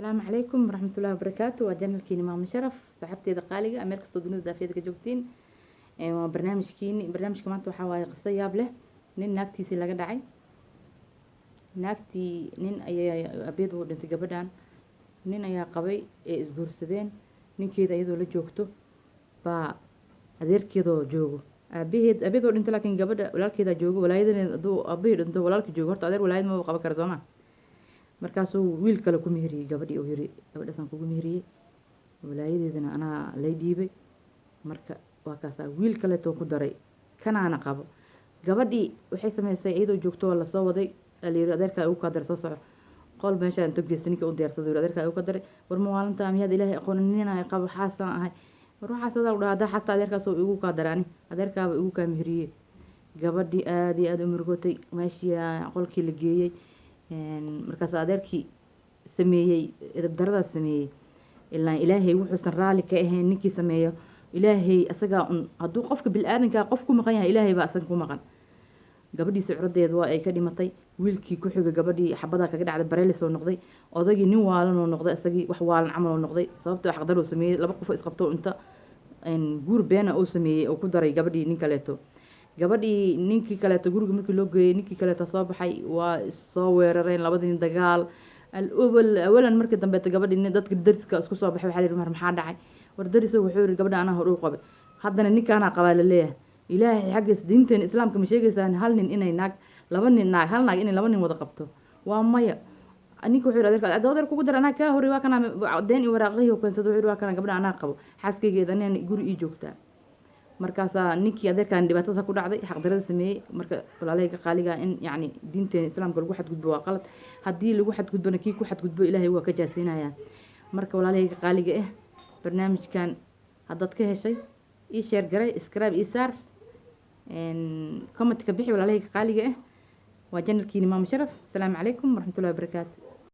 السلام عليكم ورحمة الله وبركاته. وجنة كيني مام شرف صاحبتي دقالقة أمريكا صدقنا دافيدك جوجتين. برنامج كمان وحواي قصة يابله نين ناكتي سي لغا دعي naagtii nin ayaa abeed u dhintay gabadhan nin ayaa qabay ee isguursadeen ninkeeda iyadoo la joogto baa adeerkeedoo joogo abeed oo dhintay laakiin gabadha walaalkeeda joogo walaayadeena adoo abeed dhinto walaalka joogo horta adeer walaayad ma qaban karo Soomaa markaasuu wiil kale ku meheriyay gabadhii oo yiri gabadhaas aan kugu meheriyay walaayadeedana anaa lay dhiibay marka waa kaasa wiil kale too ku daray kanaana qabo gabadhii waxay sameysay iyadoo joogto la soo waday aliir adeerka uu ka dar soo soco qol meesha inta geestinka u diyaarsaday adeerka uu ka daray war maalinta amiyad ilaahay aqoonina ay qabo xaasan ahay war waxa sida u dhaada xasta adeerkaas oo igu ka darani adeerkaaba igu ka meheriyay gabadhii aad iyo aad u murugotay meesha qolkii la geeyay markaas adeerkii sameeyay edeb darada sameeyay ilaa ilaahay wuxuu san raali ka ahayn ninkii sameeyo ilaahay asaga haduu qofka bil aadanka qofku maqan yahay ilaahay baa asan ku maqan gabadhii socradeed waa ay ka dhimatay wiilkii ku xigay gabadhii xabada kaga dhacday bareelis soo noqday odagii nin waalan oo noqday asagii wax waalan camal oo noqday sababtoo xaqdar uu sameeyay laba qof isqabto inta guur beena uu sameeyay oo ku daray gabadhii nin kaleeto gabadhii ninkii kaleeto guriga markii loo geeyay ninkii kaleeto soo baxay waa soo weerareen labadii dagaal awalan markii dambe gabadhii dadka dariska isku soo baxay waxa la yiri maxaa dhacay war dariso wuxuu yiri gabadha ana hor u qabay haddana ninkaana qabaa la leeyahay ilaahay xaqiis diinteen islaamka ma sheegaysaan hal nin inay naag laba nin naag hal naag inay laba nin wada qabto waa maya aniga wuxuu adeerka adeer kugu dar anaa ka hore waa kana deen iyo waraaqihii oo kansado wuxuu waa kana gabadha anaa qabo xaaskeygeeda inay guri ii joogtaa markaas ninkii adeerkan dhibaatada ku dhacday xaq darada sameeyay marka walaaleyga qaaliga in yaani diinteen islaamka lagu xadgudbo waa qalad hadii lagu xadgudbana kii ku xadgudbo ilaahay waa ka jaasinaya marka walaaleyga qaaliga barnaamijkan hadad ka heshay ii share garay subscribe ii saar comment ka bixi walaaleyga qaaliga waa janalkiina maam sharaf. Assalaamu calaykum waraxmatullaahi wabarakaatuh.